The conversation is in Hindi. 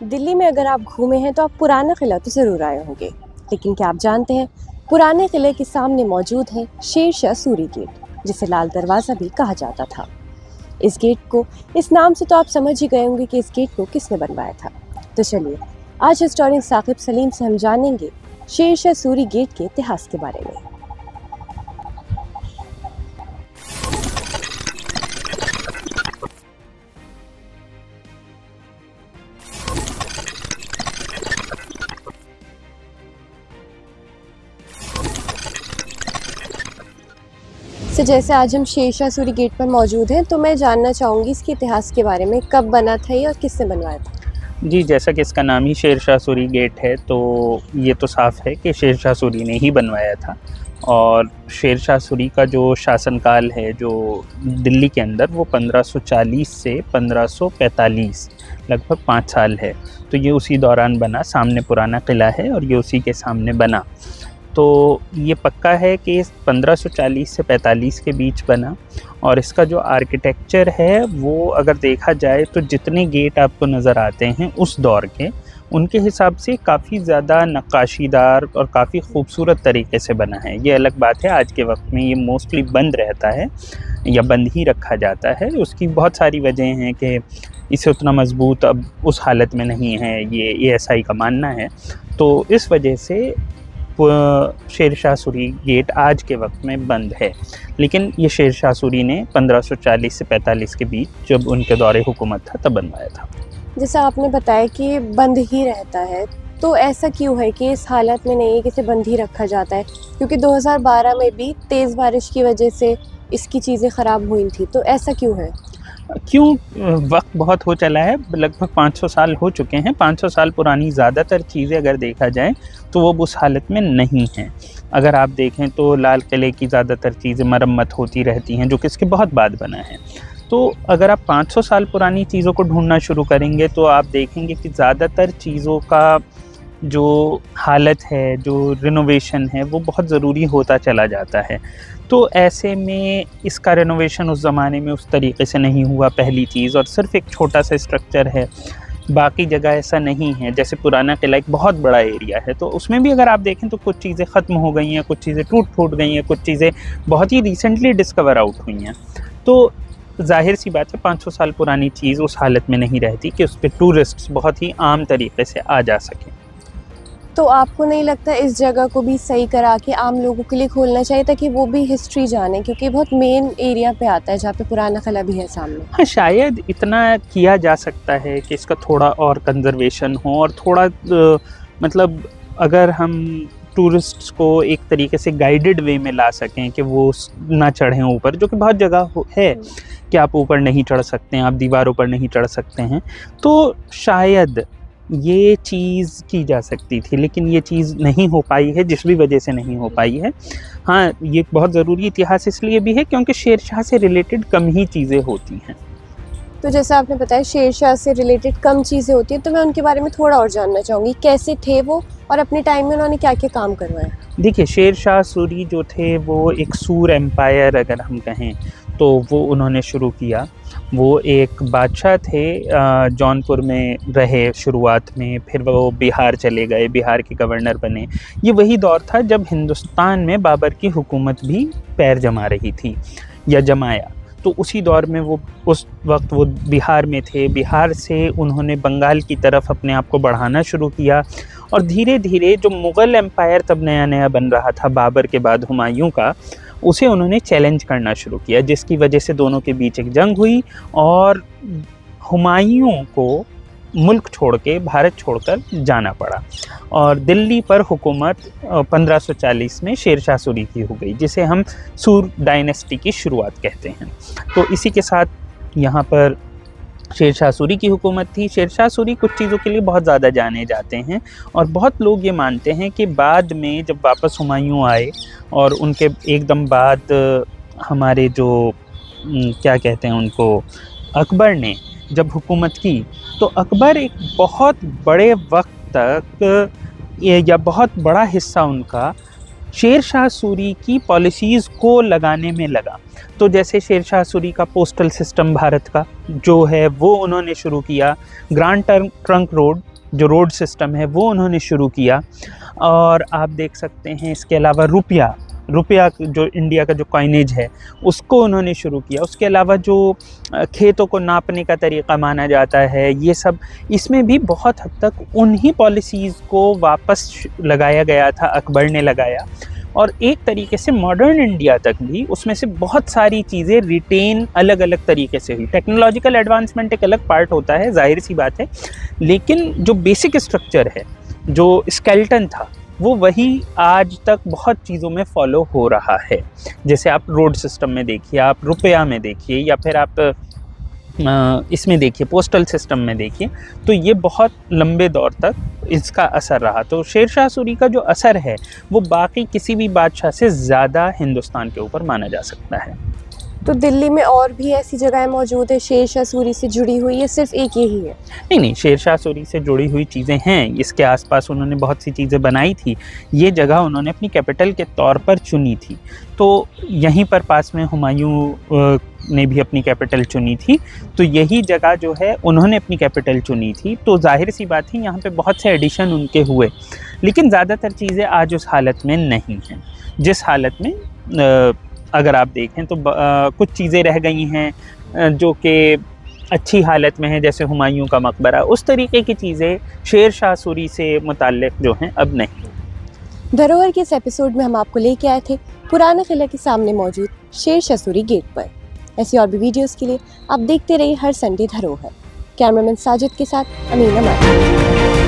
दिल्ली में अगर आप घूमे हैं तो आप पुराना किला तो ज़रूर आए होंगे, लेकिन क्या आप जानते हैं पुराने किले के सामने मौजूद है शेर शाह सूरी गेट, जिसे लाल दरवाज़ा भी कहा जाता था। इस गेट को इस नाम से तो आप समझ ही गए होंगे कि इस गेट को किसने बनवाया था। तो चलिए आज हिस्टोरियन साकिब सलीम से हम जानेंगे शेर शाह सूरी गेट के इतिहास के बारे में। तो जैसे आज हम शेर शाह सूरी गेट पर मौजूद हैं, तो मैं जानना चाहूँगी इसके इतिहास के बारे में, कब बना था ये और किसने बनवाया था। जी, जैसा कि इसका नाम ही शेर शाह सूरी गेट है, तो ये तो साफ़ है कि शेर शाह सूरी ने ही बनवाया था। और शेर शाह सूरी का जो शासनकाल है जो दिल्ली के अंदर, वो 1540 से 1545 लगभग 5 साल है। तो ये उसी दौरान बना। सामने पुराना किला है और ये उसी के सामने बना। तो ये पक्का है कि 1540 से 45 के बीच बना। और इसका जो आर्किटेक्चर है वो अगर देखा जाए तो जितने गेट आपको नज़र आते हैं उस दौर के, उनके हिसाब से काफ़ी ज़्यादा नक्काशीदार और काफ़ी खूबसूरत तरीके से बना है। ये अलग बात है, आज के वक्त में ये मोस्टली बंद रहता है या बंद ही रखा जाता है। उसकी बहुत सारी वजह हैं कि इसे उतना मजबूत अब उस हालत में नहीं है, ये ASI का मानना है। तो इस वजह से शेर शाह सूरी गेट आज के वक्त में बंद है। लेकिन ये शेर शाह सूरी ने 1540 से 45 के बीच, जब उनके दौरे हुकूमत था, तब बनवाया था। जैसा आपने बताया कि ये बंद ही रहता है, तो ऐसा क्यों है कि इस हालत में नहीं है कि इसे बंद ही रखा जाता है? क्योंकि 2012 में भी तेज़ बारिश की वजह से इसकी चीज़ें ख़राब हुई थी, तो ऐसा क्यों है? वक्त बहुत हो चला है, लगभग 500 साल हो चुके हैं। 500 साल पुरानी ज़्यादातर चीज़ें अगर देखा जाए तो वो उस हालत में नहीं हैं। अगर आप देखें तो लाल किले की ज़्यादातर चीज़ें मरम्मत होती रहती हैं, जो कि इसके बहुत बाद बना है। तो अगर आप 500 साल पुरानी चीज़ों को ढूंढना शुरू करेंगे तो आप देखेंगे कि ज़्यादातर चीज़ों का जो हालत है, जो रिनोवेशन है, वो बहुत ज़रूरी होता चला जाता है। तो ऐसे में इसका रिनोवेशन उस ज़माने में उस तरीके से नहीं हुआ, पहली चीज़। और सिर्फ़ एक छोटा सा स्ट्रक्चर है, बाकी जगह ऐसा नहीं है। जैसे पुराना किला एक बहुत बड़ा एरिया है, तो उसमें भी अगर आप देखें तो कुछ चीज़ें ख़त्म हो गई हैं, कुछ चीज़ें टूट फूट गई हैं, कुछ चीज़ें बहुत ही रिसेंटली डिस्कवर आउट हुई हैं। तो ज़ाहिर सी बात है 500 साल पुरानी चीज़ उस हालत में नहीं रहती कि उस पर टूरिस्ट्स बहुत ही आम तरीके से आ जा सकें। तो आपको नहीं लगता इस जगह को भी सही करा के आम लोगों के लिए खोलना चाहिए ताकि वो भी हिस्ट्री जाने, क्योंकि बहुत मेन एरिया पे आता है जहाँ पे पुराना किला भी है सामने। हाँ, शायद इतना किया जा सकता है कि इसका थोड़ा और कंजर्वेशन हो और थोड़ा मतलब अगर हम टूरिस्ट्स को एक तरीके से गाइडेड वे में ला सकें कि वो ना चढ़ें ऊपर, जो कि बहुत जगह है कि आप ऊपर नहीं चढ़ सकते हैं, आप दीवारों पर नहीं चढ़ सकते हैं। तो शायद ये चीज़ की जा सकती थी, लेकिन ये चीज़ नहीं हो पाई है, जिस भी वजह से नहीं हो पाई है। हाँ, ये बहुत ज़रूरी इतिहास इसलिए भी है क्योंकि शेर शाह से रिलेटेड कम ही चीज़ें होती हैं। तो जैसा आपने बताया शेर शाह से रिलेटेड कम चीज़ें होती हैं, तो मैं उनके बारे में थोड़ा और जानना चाहूँगी। कैसे थे वो और अपने टाइम में उन्होंने क्या क्या काम करवाया? देखिए, शेर शाह सूरी जो थे वो एक सूर एम्पायर अगर हम कहें तो वो उन्होंने शुरू किया। वो एक बादशाह थे, जौनपुर में रहे शुरुआत में, फिर वो बिहार चले गए, बिहार के गवर्नर बने। ये वही दौर था जब हिंदुस्तान में बाबर की हुकूमत भी पैर जमा रही थी या जमाया। तो उसी दौर में वो उस वक्त वो बिहार में थे। बिहार से उन्होंने बंगाल की तरफ अपने आप को बढ़ाना शुरू किया और धीरे धीरे जो मुग़ल एम्पायर तब नया नया बन रहा था बाबर के बाद हुमायूं का, उसे उन्होंने चैलेंज करना शुरू किया, जिसकी वजह से दोनों के बीच एक जंग हुई और हुमायूं को मुल्क छोड़ के, भारत छोड़कर जाना पड़ा और दिल्ली पर हुकूमत 1540 में शेर शाह सूरी की हो गई, जिसे हम सूर डायनेस्टी की शुरुआत कहते हैं। तो इसी के साथ यहाँ पर शेर शाह सूरी की हुकूमत थी। शेर शाह सूरी कुछ चीज़ों के लिए बहुत ज़्यादा जाने जाते हैं और बहुत लोग ये मानते हैं कि बाद में जब वापस हुमायूं आए और उनके एकदम बाद हमारे जो क्या कहते हैं उनको, अकबर ने जब हुकूमत की, तो अकबर एक बहुत बड़े वक्त तक या बहुत बड़ा हिस्सा उनका शेर शाह सूरी की पॉलिसीज़ को लगाने में लगा। तो जैसे शेर शाह सूरी का पोस्टल सिस्टम भारत का जो है वो उन्होंने शुरू किया, ग्रांड ट्रंक रोड जो रोड सिस्टम है वो उन्होंने शुरू किया। और आप देख सकते हैं इसके अलावा रुपया जो इंडिया का जो कॉइनेज है उसको उन्होंने शुरू किया। उसके अलावा जो खेतों को नापने का तरीक़ा माना जाता है, ये सब इसमें भी बहुत हद तक उन्हीं पॉलिसीज़ को वापस लगाया गया था, अकबर ने लगाया। और एक तरीके से मॉडर्न इंडिया तक भी उसमें से बहुत सारी चीज़ें रिटेन अलग अलग तरीके से हुई। टेक्नोलॉजिकल एडवांसमेंट एक अलग पार्ट होता है, जाहिर सी बात है, लेकिन जो बेसिक स्ट्रक्चर है, जो स्केलेटन था, वो वही आज तक बहुत चीज़ों में फॉलो हो रहा है। जैसे आप रोड सिस्टम में देखिए, आप रुपया में देखिए, या फिर आप इसमें देखिए पोस्टल सिस्टम में देखिए, तो ये बहुत लंबे दौर तक इसका असर रहा। तो शेर शाह सूरी का जो असर है वो बाकी किसी भी बादशाह से ज़्यादा हिंदुस्तान के ऊपर माना जा सकता है। तो दिल्ली में और भी ऐसी जगहें मौजूद है शेर शाह सूरी से जुड़ी हुई, या सिर्फ एक यही है? नहीं, शेर शाह सूरी से जुड़ी हुई चीज़ें हैं। इसके आसपास उन्होंने बहुत सी चीज़ें बनाई थी। ये जगह उन्होंने अपनी कैपिटल के तौर पर चुनी थी। तो यहीं पर पास में हुमायूं ने भी अपनी कैपिटल चुनी थी, तो यही जगह जो है उन्होंने अपनी कैपिटल चुनी थी। तो जाहिर सी बात है यहाँ पे बहुत से एडिशन उनके हुए, लेकिन ज़्यादातर चीज़ें आज उस हालत में नहीं हैं जिस हालत में अगर आप देखें तो कुछ चीज़ें रह गई हैं जो कि अच्छी हालत में हैं, जैसे हुमायूं का मकबरा। उस तरीके की चीज़ें शेर शाह सूरी से मुताल्लिक़ जो हैं अब नहीं। धरोहर के इस एपिसोड में हम आपको लेके आए थे पुराना किला के सामने मौजूद शेर शाह सूरी गेट पर। ऐसी और भी वीडियोस के लिए आप देखते रहिए हर संडे धरोहर। कैमरामैन साजिद के साथ अमीना मालिक।